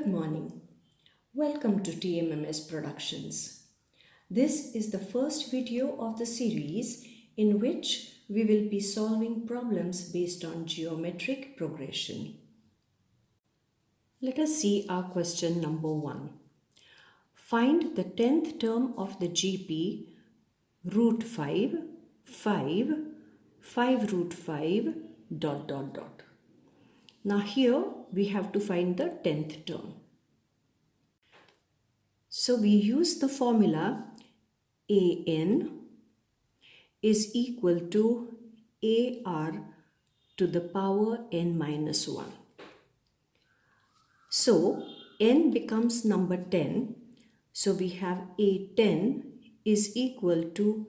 Good morning. Welcome to TMMS Productions. This is the first video of the series in which we will be solving problems based on geometric progression. Let us see our question number 1. Find the 10th term of the GP root 5, 5, 5 root 5, ... Now here we have to find the 10th term. So we use the formula AN is equal to AR to the power n minus 1. So n becomes number 10. So we have A10 is equal to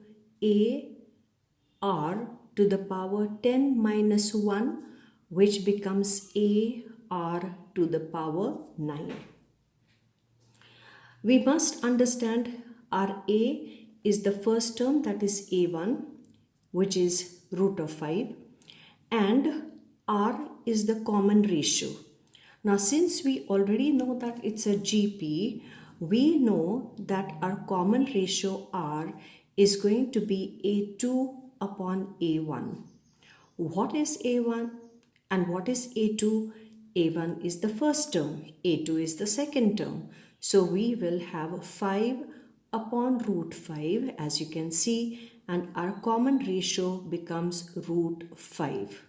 AR to the power 10 minus 1, which becomes AR to the power 9. We must understand our A is the first term, that is A1, which is root of 5, and R is the common ratio. Now since we already know that it's a GP, we know that our common ratio R is going to be A2 upon A1. What is A1 and what is A2? A1 is the first term, A2 is the second term. So we will have 5 upon root 5, as you can see, and our common ratio becomes root 5.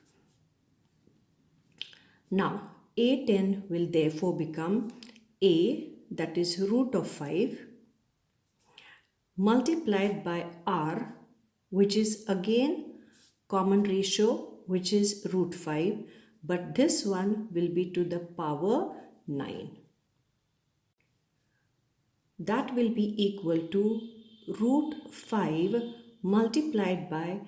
Now A10 will therefore become A, that is root of 5, multiplied by R, which is again common ratio, which is root 5, but this one will be to the power 9. That will be equal to root 5 multiplied by,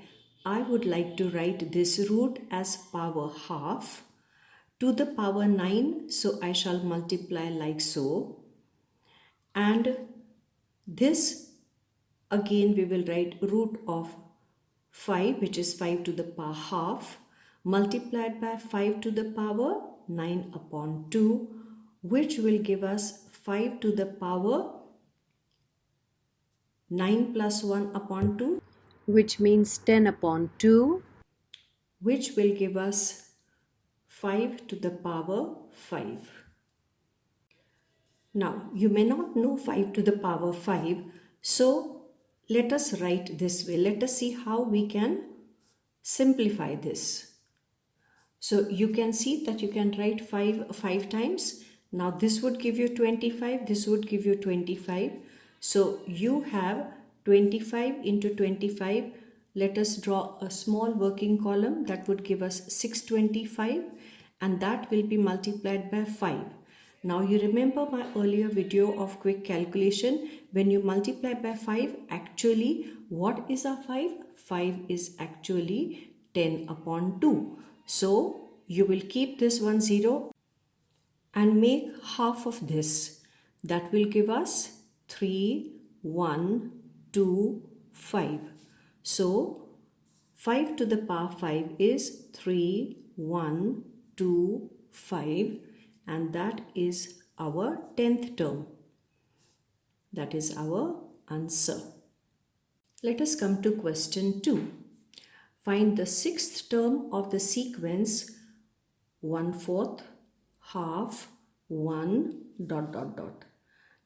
I would like to write this root as power half, to the power 9, so I shall multiply like so. And this again we will write root of 5, which is 5 to the power half, multiplied by 5 to the power 9 upon 2, which will give us 5 to the power 9 plus 1 upon 2, which means 10 upon 2, which will give us 5 to the power 5. Now, you may not know 5 to the power 5, so let us write this way. Let us see how we can simplify this. So you can see that you can write 5 times. Now this would give you 25, this would give you 25. So you have 25 into 25. Let us draw a small working column that would give us 625, and that will be multiplied by 5. Now you remember my earlier video of quick calculation. When you multiply by 5, actually what is a 5? 5 is actually 10 upon 2. So you will keep this 1 0 and make half of this. That will give us 3, 1, 2, 5. So 5 to the power 5 is 3, 1, 2, 5, and that is our 10th term. That is our answer. Let us come to question 2. Find the 6th term of the sequence 1/4, half, 1, ...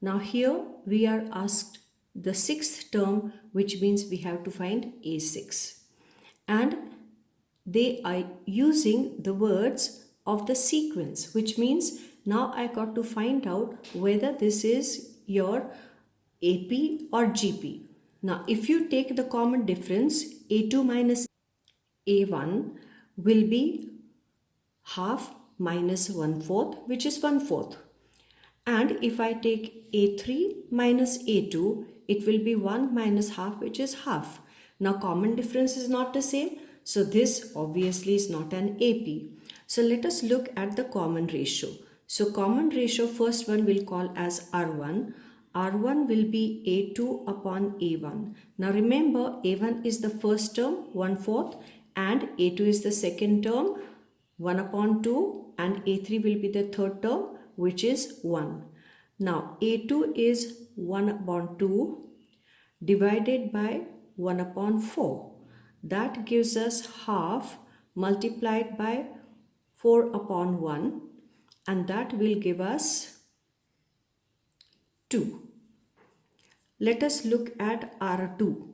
Now here we are asked the 6th term, which means we have to find A6. And they are using the words of the sequence, which means now I got to find out whether this is your AP or GP. Now if you take the common difference, A2 minus A1 will be half minus 1/4, which is 1/4. And if I take A3 minus A2, it will be 1 minus half, which is half. Now common difference is not the same, so this obviously is not an AP. So let us look at the common ratio. So common ratio, first one we'll call as R1. R1 will be A2 upon A1. Now remember, A1 is the first term, 1/4, and A2 is the second term, 1 upon 2, and A3 will be the third term, which is 1. Now A2 is 1 upon 2 divided by 1 upon 4. That gives us half multiplied by 4 upon 1, and that will give us 2. Let us look at R2.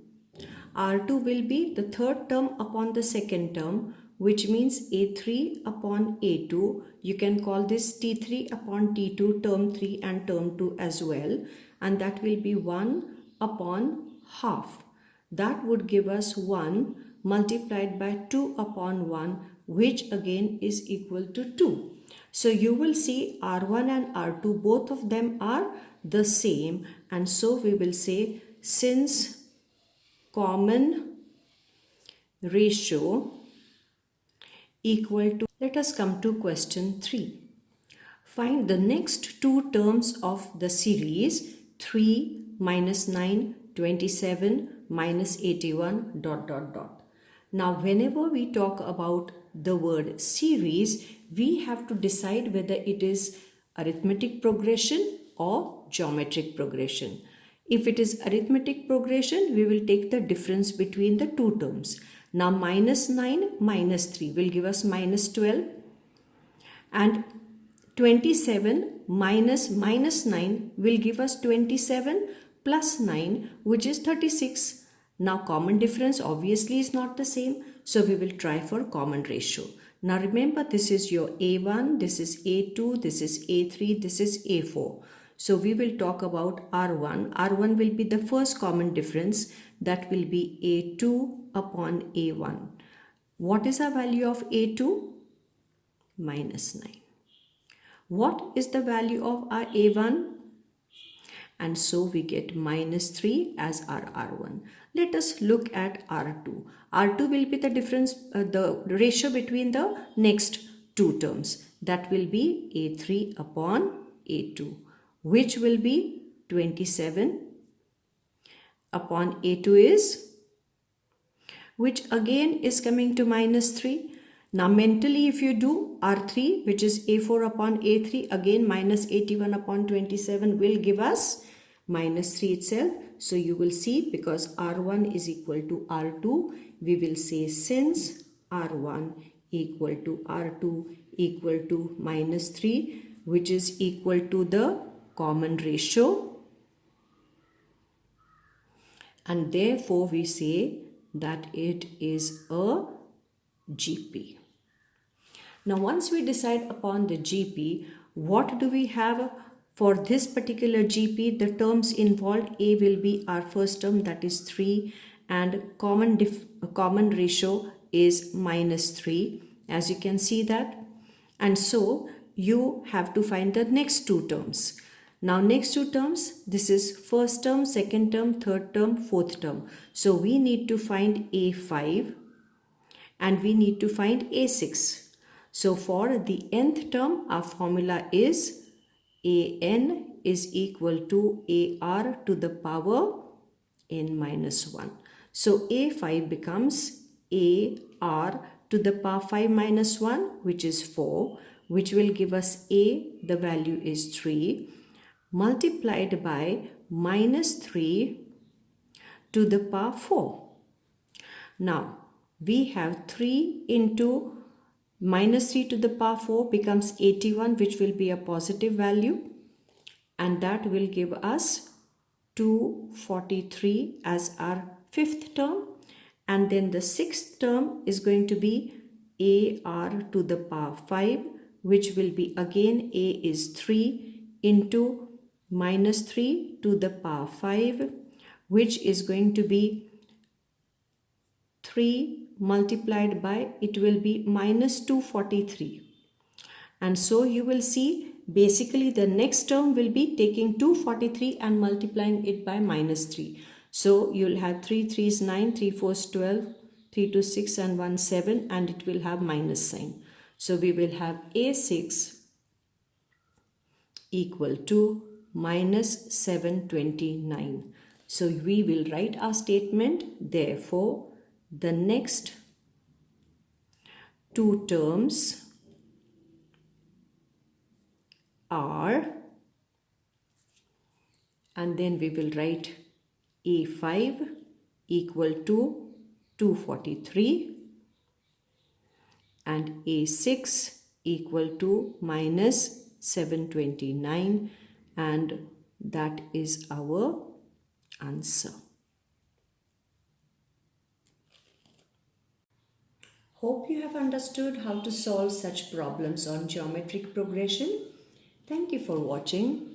R2 will be the third term upon the second term, which means A3 upon A2. You can call this T3 upon T2, term 3 and term 2 as well. And that will be 1 upon half. That would give us 1 multiplied by 2 upon 1, which again is equal to 2. So you will see R1 and R2, both of them are the same. And so we will say, since common ratio equal to, let us come to question 3. Find the next two terms of the series 3 minus 9, 27 minus 81 dot dot dot. Now whenever we talk about the word series, we have to decide whether it is arithmetic progression or geometric progression. If it is arithmetic progression, we will take the difference between the two terms. Now minus 9 minus 3 will give us minus 12, and 27 minus minus 9 will give us 27 plus 9, which is 36. Now common difference obviously is not the same, so we will try for common ratio. Now remember, this is your A1, this is A2, this is A3, this is A4. So we will talk about R1. R1 will be the first common difference. That will be A2 upon A1. What is our value of A2? Minus 9. What is the value of our A1? And so we get minus 3 as our R1. Let us look at R2. R2 will be the difference, the ratio between the next two terms. That will be A3 upon A2, which will be 27 upon A2 is, which again is coming to minus 3. Now mentally if you do R3, which is A4 upon A3, again minus 81 upon 27 will give us minus 3 itself. So you will see, because R1 is equal to R2, we will say since R1 equal to R2 equal to minus 3, which is equal to the common ratio, and therefore we say that it is a GP. Now once we decide upon the GP, what do we have for this particular GP? The terms involved, A will be our first term, that is 3, and common ratio is minus 3, as you can see that. And so you have to find the next two terms. Now next two terms, this is first term, second term, third term, fourth term. So we need to find A5 and we need to find A6. So for the nth term, our formula is An is equal to Ar to the power n minus 1. So A5 becomes Ar to the power 5 minus 1, which is 4, which will give us A, the value is 3, multiplied by minus 3 to the power 4. Now, we have 3 into minus 3 to the power 4 becomes 81, which will be a positive value, and that will give us 243 as our fifth term. And then the sixth term is going to be Ar to the power 5, which will be again A is 3 into minus 3 to the power 5, which is going to be 3 multiplied by, it will be minus 243. And so you will see basically the next term will be taking 243 and multiplying it by minus 3. So you'll have 3 3s 9, 3 4s 12, 3 2 6 and 1 7, and it will have minus sign. So we will have A6 equal to minus 729. So we will write our statement. Therefore, the next two terms R, and then we will write A5 equal to 243 and A6 equal to minus 729, and that is our answer. Hope you have understood how to solve such problems on geometric progression. Thank you for watching.